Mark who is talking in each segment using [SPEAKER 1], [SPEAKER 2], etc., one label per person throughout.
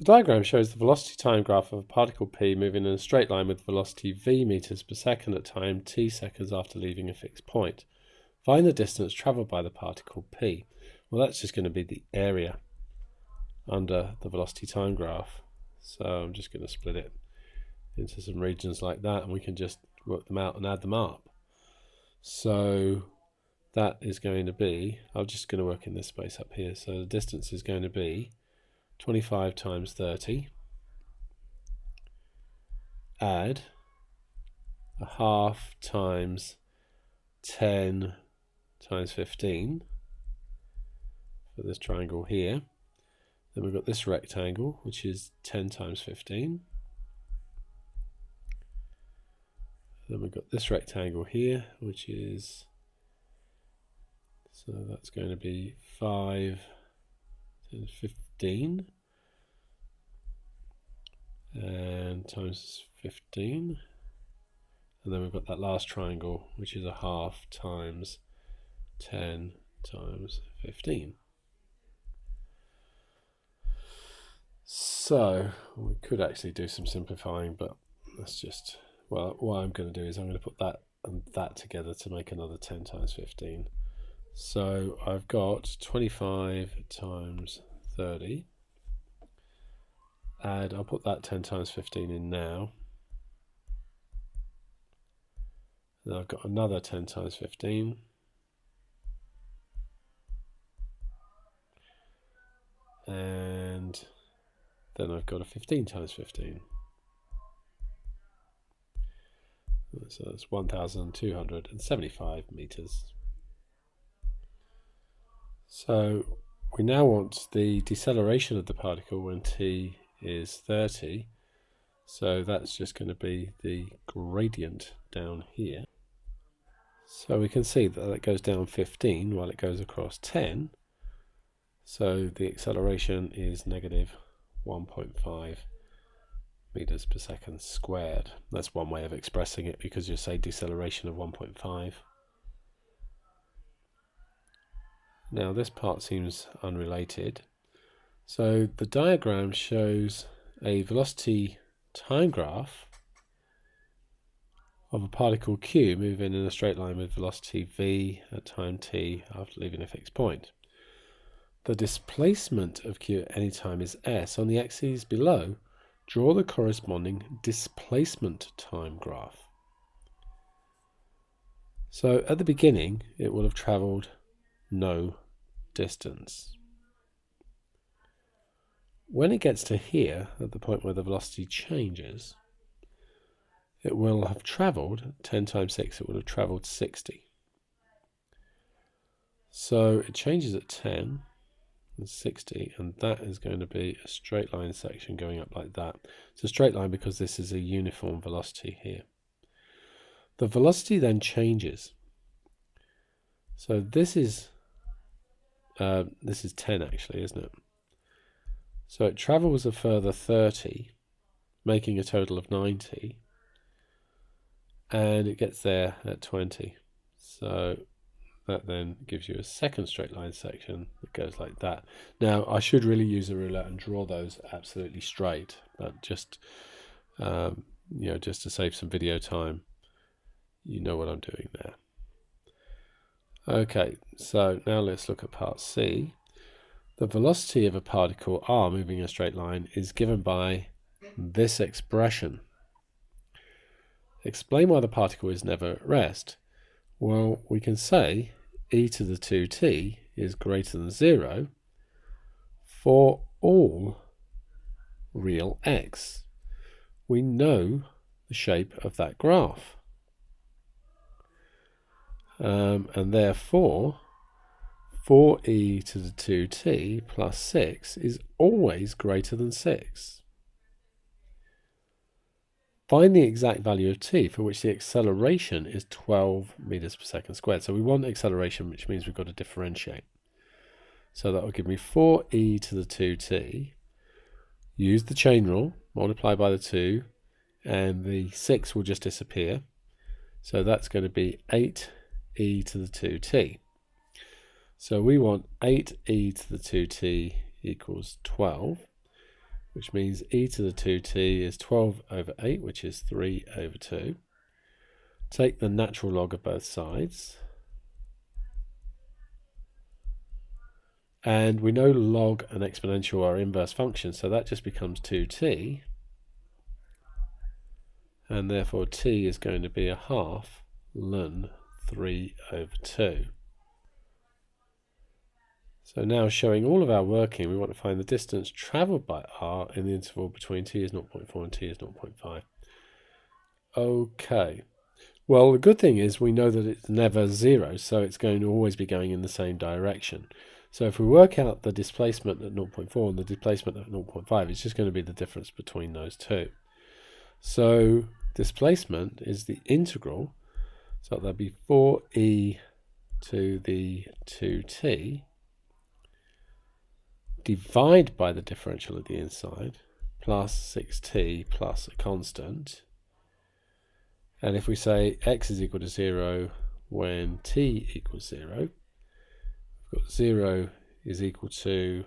[SPEAKER 1] The diagram shows the velocity time graph of a particle p moving in a straight line with velocity v meters per second at time t seconds after leaving a fixed point. Find the distance travelled by the particle p. Well, that's just going to be the area under the velocity time graph. So I'm just going to split it into some regions like that, and we can just work them out and add them up. So that is going to be, I'm just going to work in this space up here. So the distance is going to be 25 times 30, add a half times 10 times 15 for this triangle here. Then we've got this rectangle, which is 10 times 15. Then we've got this rectangle here, which is, so that's going to be 5 and 15 and times 15. And then we've got that last triangle, which is a half times 10 times 15. So we could actually do some simplifying, but that's just, well, what I'm going to do is I'm going to put that and that together to make another 10 times 15. So I've got 25 times 30. Add, I'll put that 10 times 15 in now. Then I've got another 10 times 15. And then I've got a 15 times 15. So that's 1,275 meters. So we now want the deceleration of the particle when t is 30. So that's just going to be the gradient down here. So we can see that it goes down 15 while it goes across 10. So the acceleration is negative 1.5 meters per second squared. That's one way of expressing it, because you say deceleration of 1.5. Now this part seems unrelated. So the diagram shows a velocity time graph of a particle q moving in a straight line with velocity v at time t after leaving a fixed point. The displacement of q at any time is s. On the axes below, draw the corresponding displacement time graph. So at the beginning, it will have travelled no distance. When it gets to here, at the point where the velocity changes, it will have travelled 10 times 6, it would have travelled 60. So it changes at 10 and 60, and that is going to be a straight line section going up like that. It's a straight line because this is a uniform velocity here. The velocity then changes. So this is 10 actually, isn't it? So it travels a further 30, making a total of 90, and it gets there at 20. So that then gives you a second straight line section that goes like that. Now I should really use a ruler and draw those absolutely straight, but just just to save some video time, you know what I'm doing there. Okay, so now let's look at part C. The velocity of a particle r moving in a straight line is given by this expression. Explain why the particle is never at rest. Well, we can say e to the 2t is greater than 0 for all real x. We know the shape of that graph. And therefore, 4e to the 2t plus 6 is always greater than 6. Find the exact value of t for which the acceleration is 12 meters per second squared. So we want acceleration, which means we've got to differentiate. So that will give me 4e to the 2t. Use the chain rule, multiply by the 2, and the 6 will just disappear. So that's going to be 8e to the 2t. So we want 8e to the 2t equals 12. which means e to the 2t is 12 over 8, which is 3 over 2. Take the natural log of both sides. And we know log and exponential are inverse functions, so that just becomes 2t. And therefore t is going to be a half ln 3 over 2. So now showing all of our working, we want to find the distance travelled by r in the interval between t is 0.4 and t is 0.5. Okay. Well, the good thing is we know that it's never 0, so it's going to always be going in the same direction. So if we work out the displacement at 0.4 and the displacement at 0.5, it's just going to be the difference between those two. So displacement is the integral, so that'll be 4e to the 2t divide by the differential at the inside plus 6t plus a constant. And if we say x is equal to 0 when t equals 0, we've got 0 is equal to,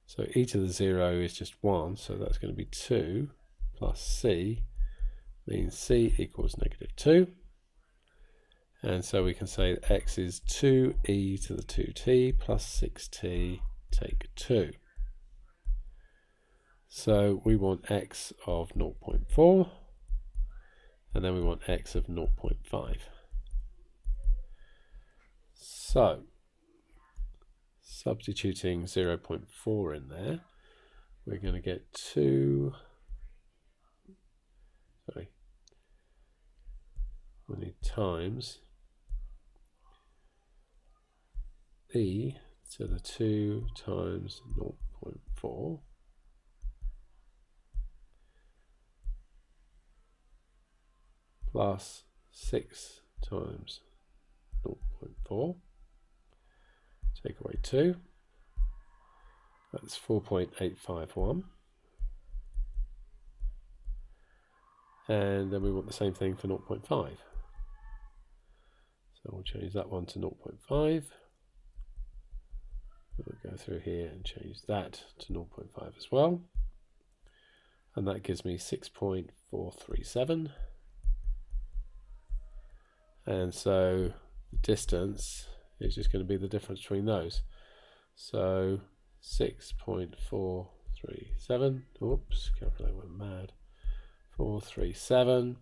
[SPEAKER 1] so e to the 0 is just 1, so that's going to be 2 plus c means c equals -2. And so we can say that x is 2e to the 2t plus 6t take 2. So we want x of 0.4. And then we want x of 0.5. So, substituting 0.4 in there, we're going to get 2, we need times e to the 2 times 0.4 plus 6 times 0.4, take away 2, that's 4.851. And then we want the same thing for 0.5. So we'll change that one to 0.5. We'll go through here and change that to 0.5 as well. And that gives me 6.437. And so the distance is just going to be the difference between those. So 6.437, oops, calculator went mad. 437,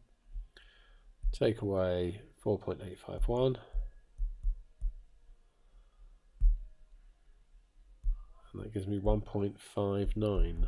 [SPEAKER 1] take away 4.851, and that gives me 1.59.